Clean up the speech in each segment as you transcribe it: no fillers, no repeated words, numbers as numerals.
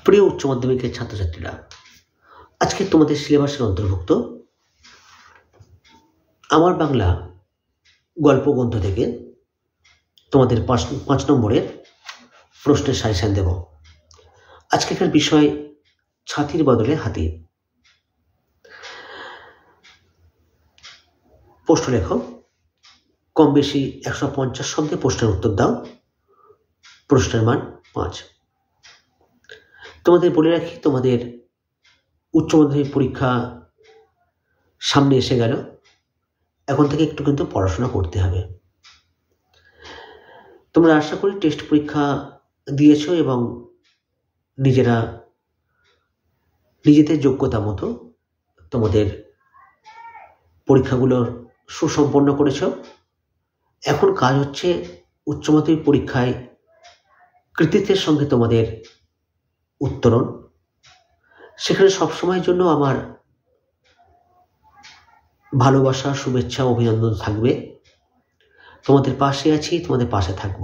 প্রিয় উচ্চ মাধ্যমিকের ছাত্রছাত্রীরা, আজকে তোমাদের সিলেবাসের অন্তর্ভুক্ত আমার বাংলা গল্প গ্রন্থ থেকে তোমাদের 5 নম্বরের প্রশ্নের সাজেশন দেব। আজকের বিষয় ছাতির বদলে হাতি। প্রশ্ন লেখো, কম বেশি 150 শব্দে প্রশ্নের উত্তর দাও। প্রশ্নের মান 5। তোমাদের বলে রাখি, তোমাদের উচ্চ মাধ্যমিক পরীক্ষা সামনে এসে গেল। এখন থেকে একটু কিন্তু পড়াশোনা করতে হবে। তোমরা আশা করি টেস্ট পরীক্ষা দিয়েছো এবং নিজেদের যোগ্যতা মতো তোমাদের পরীক্ষাগুলো সুসম্পন্ন করেছ। এখন কাজ হচ্ছে উচ্চ মাধ্যমিক পরীক্ষায় কৃতিত্বের সঙ্গে তোমাদের উত্তরণ। সেখানে সবসময়ের জন্য আমার ভালোবাসা, শুভেচ্ছা, অভিনন্দন থাকবে। তোমাদের পাশে আছি, তোমাদের পাশে থাকব।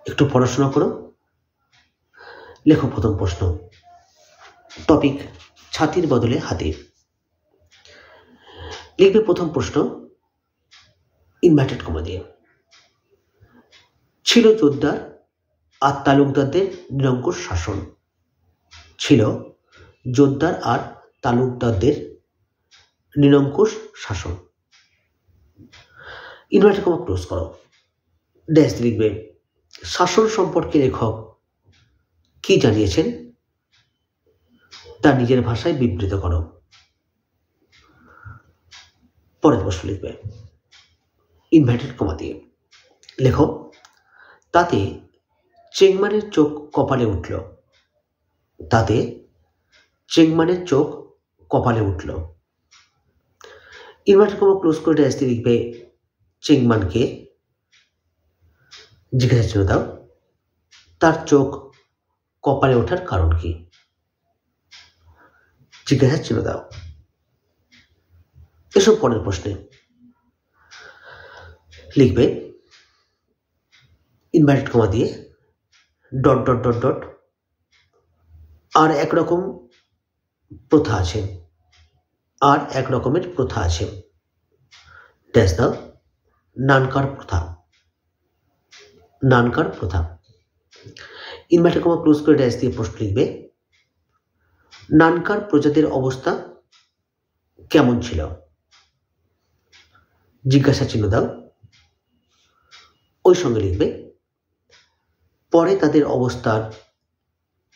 একটু পড়াশোনা করো। লেখো প্রথম প্রশ্ন। টপিক ছাতির বদলে হাতির। লিখবে প্রথম প্রশ্ন ইনভার্টেড কমা দিয়ে। ছিল জোরদার আর তালুকদারদের নিরঙ্কুশ শাসন। ছিল জোরদার আর তালুকদারদের নিরঙ্কুশ শাসন। ইনভার্টেড কমা ক্লোজ করো। ড্যাশ লিখবে শাসন সম্পর্কে লেখক কি জানিয়েছেন তা নিজের ভাষায় বিবৃত করো। পরের প্রশ্ন লিখবে ইনভার্টেড কমা দিয়ে। লেখো তাতে চেংমানের চোখ কপালে উঠল। তাতে চেংমানের চোখ কপালে উঠল। ইনভার্টেড কমা ক্লোজ করে ড্যাশ দিয়ে লিখবে চেংমানকে জিজ্ঞাসা চিহ্ন দাও, তার চোখ কপালে ওঠার কারণ কি? জিজ্ঞাসা চিহ্ন দাও। এসব পরের প্রশ্নে লিখবে ইনভার্টেড কমা দিয়ে ডট ডট ডট ডট। আর একরকম প্রথা আছে, আর এক রকমের প্রথা আছে। ড্যাশ দাও নানকার প্রথা। নানকার প্রথা। ইনভার্টেড কমা ক্লোজ করে ড্যাশ দিয়ে প্রশ্ন লিখবে নানকার প্রজাদের অবস্থা কেমন ছিল? জিজ্ঞাসা চিহ্ন দাও। ওই সঙ্গে লিখবে পরে তাদের অবস্থার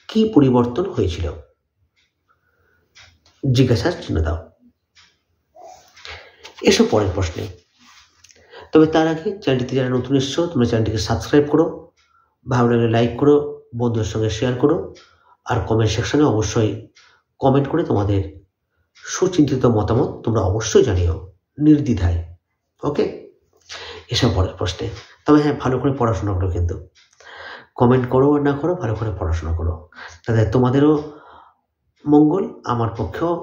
কি পরিবর্তন হয়েছিল? জিজ্ঞাসা চিহ্ন দাও। এসব পরের প্রশ্নে। তবে তার আগে চ্যানেলটিতে যারা নতুন এসছো, তোমরা চ্যানেলটিকে সাবস্ক্রাইব করো, ভালো লাগলে লাইক করো, বন্ধুদের সঙ্গে শেয়ার করো, আর কমেন্ট সেকশনে অবশ্যই কমেন্ট করে তোমাদের সুচিন্তিত মতামত তোমরা অবশ্যই জানিও নির্দ্বিধায়। ওকে, এসব পরের প্রশ্নে। তবে হ্যাঁ, ভালো করে পড়াশোনা করো, কিন্তু কমেন্ট করো আর না করো, ভালো করে পড়াশোনা করো, তাতে তোমাদেরও মঙ্গল, আমার পক্ষেও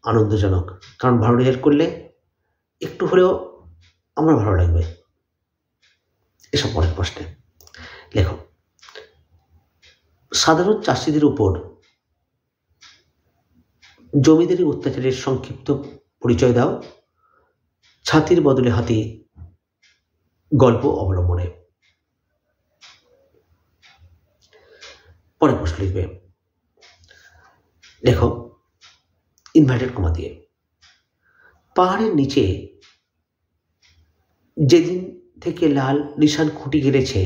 আনন্দজনক। কারণ ভালো রেজাল্ট করলে একটু হলেও আমার ভালো লাগবে। এসব পরের প্রশ্নে লেখো সাধারণ চাষিদের উপর জমিদারি অত্যাচারের সংক্ষিপ্ত পরিচয় দাও ছাতির বদলে হাতি গল্প অবলম্বনে। পরের প্রশ্ন লিখবে লেখো ইনভার্টেড কমা দিয়ে পাহাড়ের নিচে যেদিন থেকে লাল নিশান খুঁটি গেড়েছে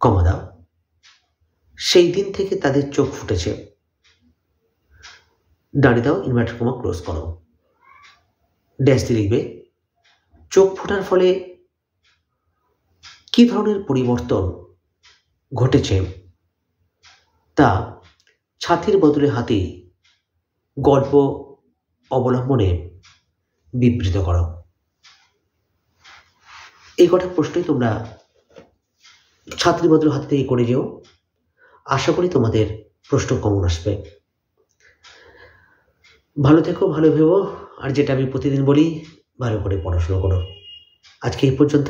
কমা দাও সেই দিন থেকে তাদের চোখ ফুটেছে। দাঁড়িয়ে দাও ইনভার্টেড কমা ক্লোজ করো। ড্যাশ দিয়ে লিখবে চোখ ফোটার ফলে কি ধরনের পরিবর্তন ঘটেছে তা ছাতির বদলে হাতি গল্প অবলম্বনে বিবৃত করো। এই কটা প্রশ্নই তোমরা ছাতির বদলে হাতি থেকে করে যেও। আশা করি তোমাদের প্রশ্ন কমন আসবে। ভালো থেকো, ভালো ভেবো, আর যেটা আমি প্রতিদিন বলি, ভালো করে পড়াশোনা করো। আজকে এই পর্যন্ত।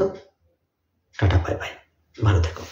টাটা, বাই বাই, ভালো থেকো।